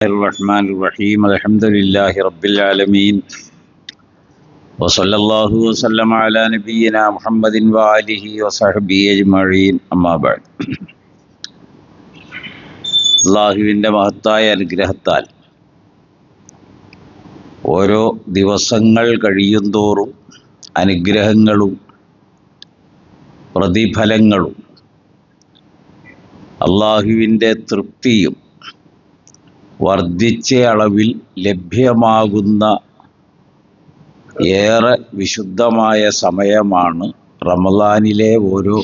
الرحمن الرحيم الحمد لله رب العالمين وصلى الله وسلم على نبينا محمد وآله وصحبه أجمعين أما بعد അള്ളാഹുവിൻ്റെ മഹത്തായ അനുഗ്രഹത്താൽ ഓരോ ദിവസങ്ങൾ കഴിയുന്തോറും അനുഗ്രഹങ്ങളും പ്രതിഫലങ്ങളും അള്ളാഹുവിൻ്റെ തൃപ്തിയും വർദ്ധിച്ച അളവിൽ ലഭ്യമാകുന്ന ഏറെ വിശുദ്ധമായ സമയമാണ് റമദാനിലെ ഓരോ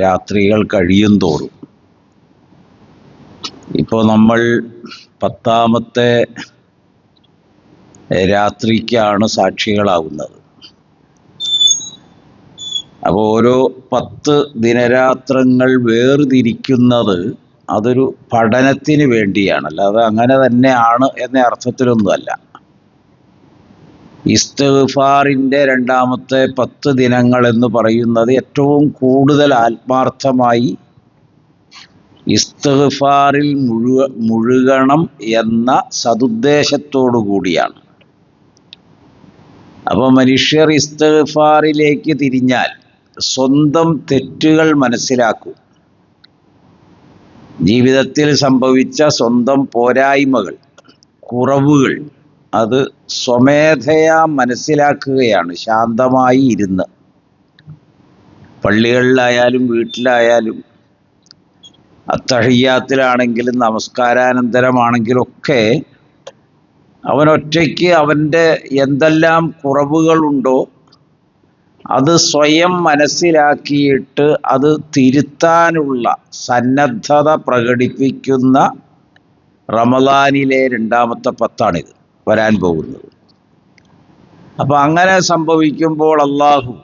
രാത്രികൾ കഴിയുന്തോറും. ഇപ്പോൾ നമ്മൾ 10ാമത്തെ രാത്രിക്കാണ് സാക്ഷികളാവുന്നത്. അപ്പോൾ ഓരോ 10 ദിനരാത്രങ്ങൾ വേർതിരിക്കുന്നത് അതൊരു പഠനത്തിന് വേണ്ടിയാണ്, അല്ലാതെ അങ്ങനെ തന്നെയാണ് എന്ന അർത്ഥത്തിലൊന്നുമല്ല. ഇസ്തിഗ്ഫാറിൻ്റെ 2ാമത്തെ 10 ദിനങ്ങൾ എന്ന് പറയുന്നത് ഏറ്റവും കൂടുതൽ ആത്മാർത്ഥമായി ഇസ്തിഗ്ഫാറിൽ മുഴുകണം എന്ന സതുദ്ദേശത്തോടു കൂടിയാണ്. അപ്പോൾ മനുഷ്യർ ഇസ്തിഗ്ഫാറിലേക്ക് തിരിഞ്ഞാൽ സ്വന്തം തെറ്റുകൾ മനസ്സിലാക്കും, ജീവിതത്തിൽ സംഭവിച്ച സ്വന്തം പോരായ്മകൾ, കുറവുകൾ അത് സ്വമേധയാ മനസ്സിലാക്കുകയാണ്. ശാന്തമായി ഇരുന്ന് പള്ളികളിലായാലും വീട്ടിലായാലും അത്തഹിയ്യാത്തിലാണെങ്കിലും നമസ്കാരാനന്തരമാണെങ്കിലും ഒക്കെ അവനൊറ്റയ്ക്ക് അവൻ്റെ എന്തെല്ലാം കുറവുകളുണ്ടോ അത് സ്വയം മനസ്സിലാക്കിയിട്ട് അത് തിരുത്താനുള്ള സന്നദ്ധത പ്രകടിപ്പിക്കുന്ന റമദാനിലെ 2ാമത്തെ 10ആണിത് വരാൻ പോകുന്നത്. അപ്പം അങ്ങനെ സംഭവിക്കുമ്പോൾ അള്ളാഹു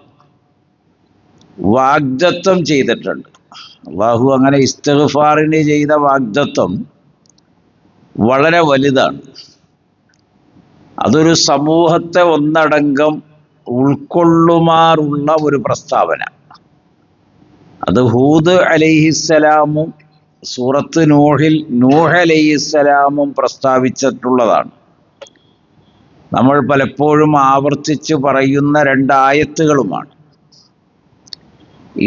വാഗ്ദത്തം ചെയ്തിട്ടുണ്ട്. അള്ളാഹു അങ്ങനെ ഇസ്തിഗ്ഫാറിന് ചെയ്ത വാഗ്ദത്തം വളരെ വലുതാണ്. അതൊരു സമൂഹത്തെ ഒന്നടങ്കം ഉൾക്കൊള്ളുമാറുള്ള ഒരു പ്രസ്താവന. അത് ഹൂദ് അലൈഹിസ്സലാമും സൂറത്ത് നൂഹ് അലൈഹിസ്സലാമും പ്രസ്താവിച്ചിട്ടുള്ളതാണ്. നമ്മൾ പലപ്പോഴും ആവർത്തിച്ച് പറയുന്ന 2 ആയത്തുകളുമാണ്.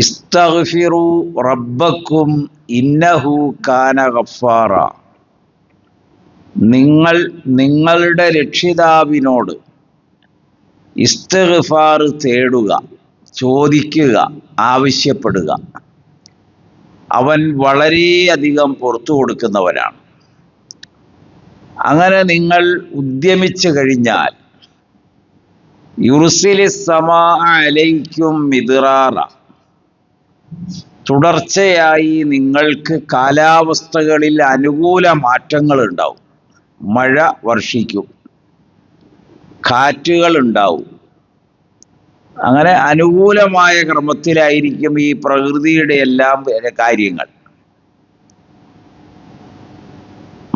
ഇസ്തഗ്ഫിറു റബ്ബക്കും ഇന്നഹു കാന ഗഫാറ. നിങ്ങൾ നിങ്ങളുടെ രക്ഷിതാവിനോട് ഇസ്തിഗ്ഫാർ തേടുക, ചോദിക്കുക, ആവശ്യപ്പെടുക. അവൻ വളരെയധികം പുറത്തു കൊടുക്കുന്നവനാണ്. അങ്ങനെ നിങ്ങൾ ഉദ്യമിച്ചു കഴിഞ്ഞാൽ യുർസിലിസ് സമാ അലൈക്കും മിദ്റാറ, തുടർച്ചയായി നിങ്ങൾക്ക് കാലാവസ്ഥകളിൽ അനുകൂല മാറ്റങ്ങൾ ഉണ്ടാവും. മഴ വർഷിക്കും, കാറ്റുകൾ ഉണ്ടാവും. അങ്ങനെ അനുകൂലമായ ക്രമത്തിലായിരിക്കും ഈ പ്രകൃതിയുടെ എല്ലാം കാര്യങ്ങൾ.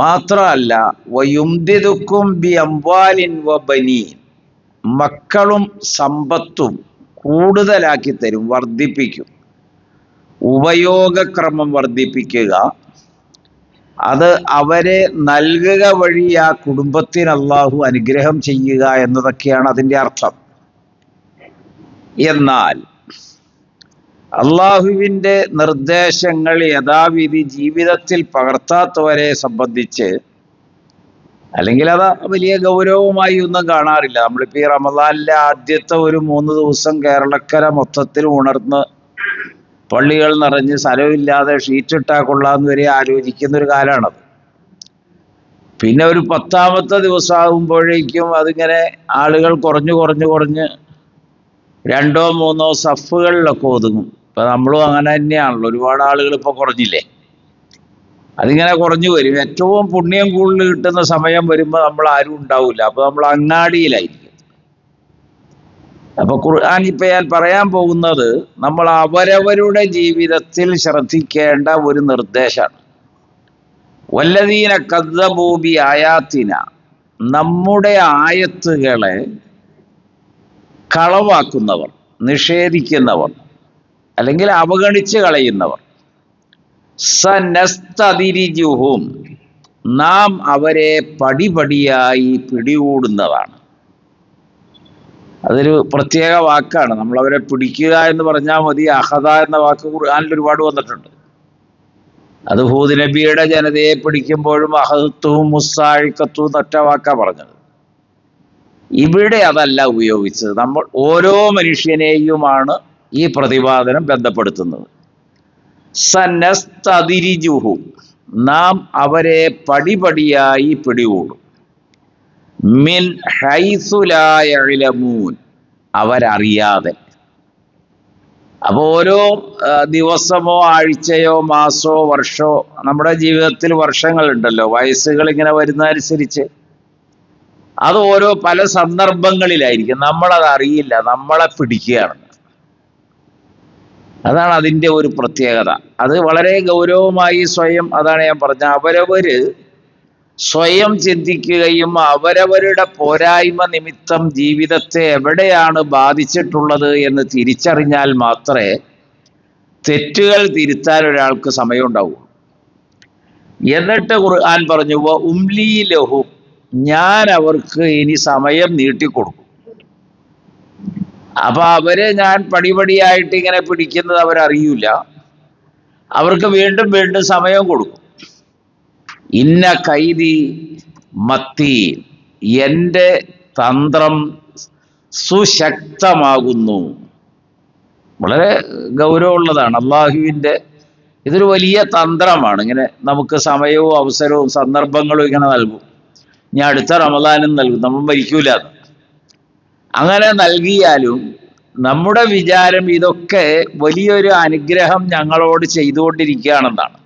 മാത്രമല്ല വയുംദിദുക്കും ബി അംവാലിൻ വബനീൻ, മക്കളും സമ്പത്തും കൂടുതലാക്കി തരും, വർദ്ധിപ്പിക്കും. ഉപയോഗക്രമം വർദ്ധിപ്പിക്കുക, അത് അവരെ നൽകുക വഴി ആ കുടുംബത്തിന് അള്ളാഹു അനുഗ്രഹം ചെയ്യുക എന്നതൊക്കെയാണ് അതിൻ്റെ അർത്ഥം. എന്നാൽ അള്ളാഹുവിൻ്റെ നിർദ്ദേശങ്ങൾ യഥാവിധി ജീവിതത്തിൽ പകർത്താത്തവരെ സംബന്ധിച്ച്, അല്ലെങ്കിൽ അത് വലിയ ഗൗരവമായി ഒന്നും കാണാറില്ല. നമ്മളിപ്പോൾ ഈ റമദാനിലെ ആദ്യത്തെ ഒരു 3 ദിവസം കേരളക്കര മൊത്തത്തിൽ ഉണർന്ന് പള്ളികൾ നിറഞ്ഞ് സ്ഥലമില്ലാതെ ഷീറ്റിട്ടാൽ കൊള്ളാമെന്ന് വരെ ആലോചിക്കുന്നൊരു കാലമാണത്. പിന്നെ ഒരു 10ാമത്തെ ദിവസമാകുമ്പോഴേക്കും അതിങ്ങനെ ആളുകൾ കുറഞ്ഞ് 2ഓ 3ഓ സഫുകളിലൊക്കെ ഒതുങ്ങും. ഇപ്പം നമ്മളും അങ്ങനെ തന്നെയാണല്ലോ. ഒരുപാട് ആളുകൾ ഇപ്പോൾ കുറഞ്ഞില്ലേ, അതിങ്ങനെ കുറഞ്ഞു വരും. ഏറ്റവും പുണ്യം കൂടുതൽ കിട്ടുന്ന സമയം വരുമ്പോൾ നമ്മൾ ആരും ഉണ്ടാവില്ല. അപ്പോൾ നമ്മൾ അങ്ങാടിയിലായിരിക്കും. അപ്പോൾ ഖുർആൻ ഇപ്പം ഞാൻ പറയാൻ പോകുന്നത് നമ്മൾ അവരവരുടെ ജീവിതത്തിൽ ശ്രദ്ധിക്കേണ്ട ഒരു നിർദ്ദേശമാണ്. വല്ലദീന കദ്ദബൂ ബി ആയാത്തിന, നമ്മുടെ ആയത്തുകളെ കളവാക്കുന്നവർ, നിഷേധിക്കുന്നവർ, അല്ലെങ്കിൽ അവഗണിച്ച് കളയുന്നവർ, സനസ്തദിരിജുഹും, നാം അവരെ പടിപടിയായി പിടികൂടുന്നതാണ്. അതൊരു പ്രത്യേക വാക്കാണ്. നമ്മളവരെ പിടിക്കുക എന്ന് പറഞ്ഞാൽ മതി. അഹദ എന്ന വാക്ക് ഖുർആനിൽ ഒരുപാട് വന്നിട്ടുണ്ട്. അത് ഹൂദ് നബിയുടെ ജനതയെ പിടിക്കുമ്പോഴും അഹദത്തും മുസ്സാഴിക്കത്തും എന്നൊറ്റ വാക്കാ പറഞ്ഞത്. ഇവിടെ അതല്ല ഉപയോഗിച്ചത്. നമ്മൾ ഓരോ മനുഷ്യനെയുമാണ് ഈ പ്രതിപാദനം ബന്ധപ്പെടുത്തുന്നത്. സനസ്തദിരിജുഹും, നാം അവരെ പടിപടിയായി പിടികൂടും. മിൻ ഹൈസു ലാ യഅലമൂൻ, അവരറിയാതെ. അപ്പോൾ ഓരോ ദിവസമോ ആഴ്ചയോ മാസമോ വർഷമോ, നമ്മുടെ ജീവിതത്തിൽ വർഷങ്ങളുണ്ടല്ലോ, വയസ്സുകൾ ഇങ്ങനെ വരുന്നതനുസരിച്ച് അത് ഓരോ പല സന്ദർഭങ്ങളിലായിരിക്കും. നമ്മളത് അറിയില്ല, നമ്മളെ പിടിക്കുകയാണ്. അതാണ് അതിൻ്റെ ഒരു പ്രത്യേകത. അത് വളരെ ഗൗരവമായി സ്വയം, അതാണ് ഞാൻ പറഞ്ഞത്, അവരവര് സ്വയം ചിന്തിക്കുകയും അവരവരുടെ പോരായ്മ നിമിത്തം ജീവിതത്തെ എവിടെയാണ് ബാധിച്ചിട്ടുള്ളത് എന്ന് തിരിച്ചറിഞ്ഞാൽ മാത്രമേ തെറ്റുകൾ തിരുത്താൻ ഒരാൾക്ക് സമയമുണ്ടാവൂ. എന്നിട്ട് ഖുർആൻ പറഞ്ഞു, വ ഉംലീ ലഹും, ഞാൻ അവർക്ക് ഇനി സമയം നീട്ടിക്കൊടുക്കും. അപ്പൊ അവര് ഞാൻ പടിപടിയായിട്ട് ഇങ്ങനെ പിടിക്കുന്നത് അവരറിയൂല. അവർക്ക് വീണ്ടും വീണ്ടും സമയം കൊടുക്കും. ഇന്ന കൈദി മത്തീൻ, എൻ്റെ തന്ത്രം സുശക്തമാകുന്നു. വളരെ ഗൗരവമുള്ളതാണ്. അള്ളാഹുവിൻ്റെ ഇതൊരു വലിയ തന്ത്രമാണ്. ഇങ്ങനെ നമുക്ക് സമയവും അവസരവും സന്ദർഭങ്ങളും ഇങ്ങനെ നൽകും. ഞാൻ അടുത്ത റമദാനും നൽകും, നമ്മൾ മരിക്കൂല. അങ്ങനെ നൽകിയാലും നമ്മുടെ വിചാരം ഇതൊക്കെ വലിയൊരു അനുഗ്രഹം ഞങ്ങളോട് ചെയ്തുകൊണ്ടിരിക്കുകയാണെന്നാണ്.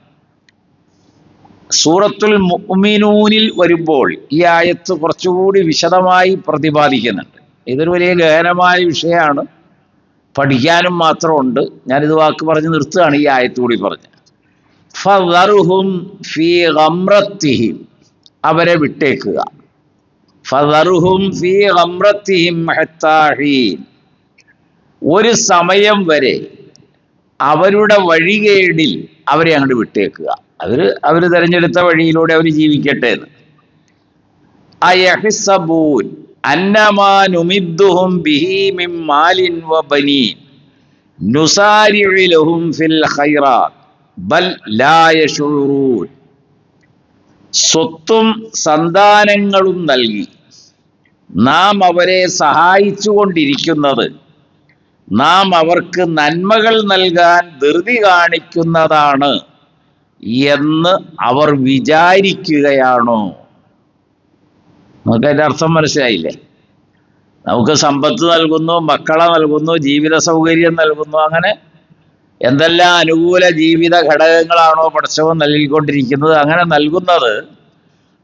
സൂറത്തുൽ മുഅ്മിനൂനിൽ വരുമ്പോൾ ഈ ആയത്ത് കുറച്ചുകൂടി വിശദമായി പ്രതിപാദിക്കുന്നുണ്ട്. ഇതൊരു വലിയ ഗഹനമായ വിഷയമാണ്, പഠിക്കാനും മാത്രമുണ്ട്. ഞാനിത് വാക്ക് പറഞ്ഞ് നിർത്തുകയാണ്. ഈ ആയത്ത് കൂടി പറഞ്ഞ്, ഫദറുഹും ഫീ ഗംറത്തിഹിം, അവരെ വിട്ടേക്കുക. ഫദറുഹും ഫീ ഗംറത്തിഹിം ഹത്താ ഹീൻ, ഒരു സമയം വരെ അവരുടെ വഴികേടിൽ അവരെ അങ്ങോട്ട് വിട്ടേക്കുക. അവർ തിരഞ്ഞെടുത്ത വഴിയിലൂടെ അവർ ജീവിക്കട്ടെ എന്ന്. അയഹ്സബൂൻ അന്നമാ നുമിദ്ദുഹും ബിഹി മിൻ മാലിൻ വബനീൻ നുസാരിഉ ലഹും ഫിൽ ഖൈറാത്ത് ബൽ ലാ യശൂറൂൻ, സ്വത്തും സന്താനങ്ങളും നൽകി നാം അവരെ സഹായിച്ചു കൊണ്ടിരിക്കുന്നത് നാം അവർക്ക് നന്മകൾ നൽകാൻ ധൃതി കാണിക്കുന്നതാണ് എന്ന് അവർ വിചാരിക്കുകയാണോ? നമുക്ക് അതിൻ്റെ അർത്ഥം മനസ്സിലായില്ലേ? നമുക്ക് സമ്പത്ത് നൽകുന്നു, മക്കളെ നൽകുന്നു, ജീവിത സൗകര്യം നൽകുന്നു, അങ്ങനെ എന്തെല്ലാം അനുകൂല ജീവിത ഘടകങ്ങളാണോ പടച്ചവൻ നൽകിക്കൊണ്ടിരിക്കുന്നത്, അങ്ങനെ നൽകുന്നത്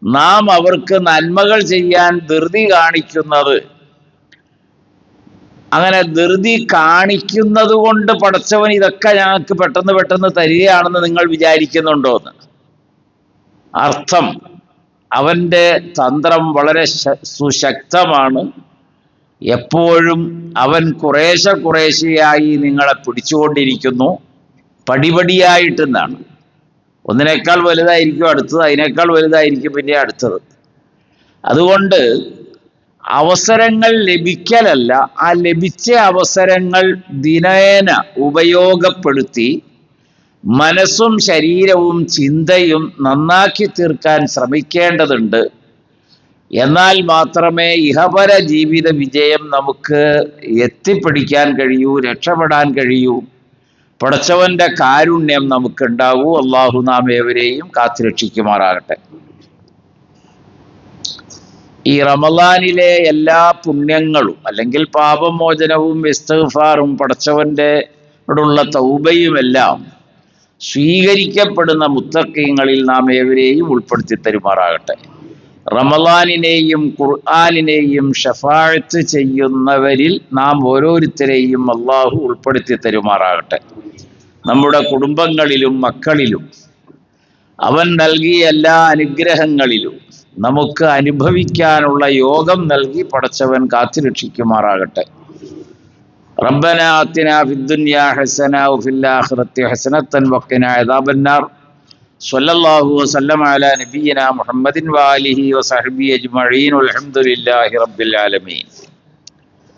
നാം അവർക്ക് നന്മകൾ ചെയ്യാൻ ധൃതി കാണിക്കുന്നത്, അങ്ങനെ ധൃതി കാണിക്കുന്നത് കൊണ്ട് പടച്ചവൻ ഇതൊക്കെ ഞങ്ങൾക്ക് പെട്ടെന്ന് പെട്ടെന്ന് തരികയാണെന്ന് നിങ്ങൾ വിചാരിക്കുന്നുണ്ടോ എന്ന് അർത്ഥം. അവൻ്റെ തന്ത്രം വളരെ സുശക്തമാണ്. എപ്പോഴും അവൻ കുറേശ്ശെയായി നിങ്ങളെ പിടിച്ചുകൊണ്ടിരിക്കുന്നു, പടിപടിയായിട്ടെന്നാണ്. ഒന്നിനേക്കാൾ വലുതായിരിക്കും അടുത്തത്, അതിനേക്കാൾ വലുതായിരിക്കും പിന്നെ അടുത്തത്. അതുകൊണ്ട് അവസരങ്ങൾ ലഭിക്കലല്ല, ആ ലഭിച്ച അവസരങ്ങൾ ദിനേന ഉപയോഗപ്പെടുത്തി മനസ്സും ശരീരവും ചിന്തയും നന്നാക്കി തീർക്കാൻ ശ്രമിക്കേണ്ടതുണ്ട്. എന്നാൽ മാത്രമേ ഇഹപര ജീവിത വിജയം നമുക്ക് എത്തിപ്പിടിക്കാൻ കഴിയൂ, രക്ഷപ്പെടാൻ കഴിയൂ, പടച്ചവന്റെ കാരുണ്യം നമുക്കുണ്ടാവൂ. അള്ളാഹു നാം ഏവരെയും കാത്തുരക്ഷിക്കുമാറാകട്ടെ. ഈ റമദാനിലെ എല്ലാ പുണ്യങ്ങളും അല്ലെങ്കിൽ പാപമോചനവും ഇസ്തിഗ്ഫാറും പടച്ചവന്റെ ോടുള്ള തൗബയുമെല്ലാം സ്വീകരിക്കപ്പെടുന്ന മുത്തഖീങ്ങളിൽ നാം ഏവരെയും ഉൾപ്പെടുത്തി തരുമാറാകട്ടെ. റമദാനിനെയും ഖുർആനിനെയും ഷഫാഅത്ത് ചെയ്യുന്നവരിൽ നാം ഓരോരുത്തരെയും അള്ളാഹു ഉൾപ്പെടുത്തി തരുമാറാകട്ടെ. നമ്മുടെ കുടുംബങ്ങളിലും മക്കളിലും അവൻ നൽകിയ എല്ലാ അനുഗ്രഹങ്ങളിലും നമുക്ക് അനുഭവിക്കാനുള്ള യോഗം നൽകി പടച്ചവൻ കാത്തുരക്ഷിക്കുമാറാകട്ടെ. റബ്ബനാ ആതിനാ ഫിദ്ദുനിയാ ഹസന വഫിൽ ആഖിറതി ഹസനതൻ വഖിനാ അദാബന്നാർ. സ്വല്ലല്ലാഹു വസല്ലമ അലാ നബിയിന മുഹമ്മദിൻ വആലിഹി വസഹ്ബിഹി അജ്മഈൻ വൽഹംദുലില്ലാഹി റബ്ബിൽ ആലമീൻ.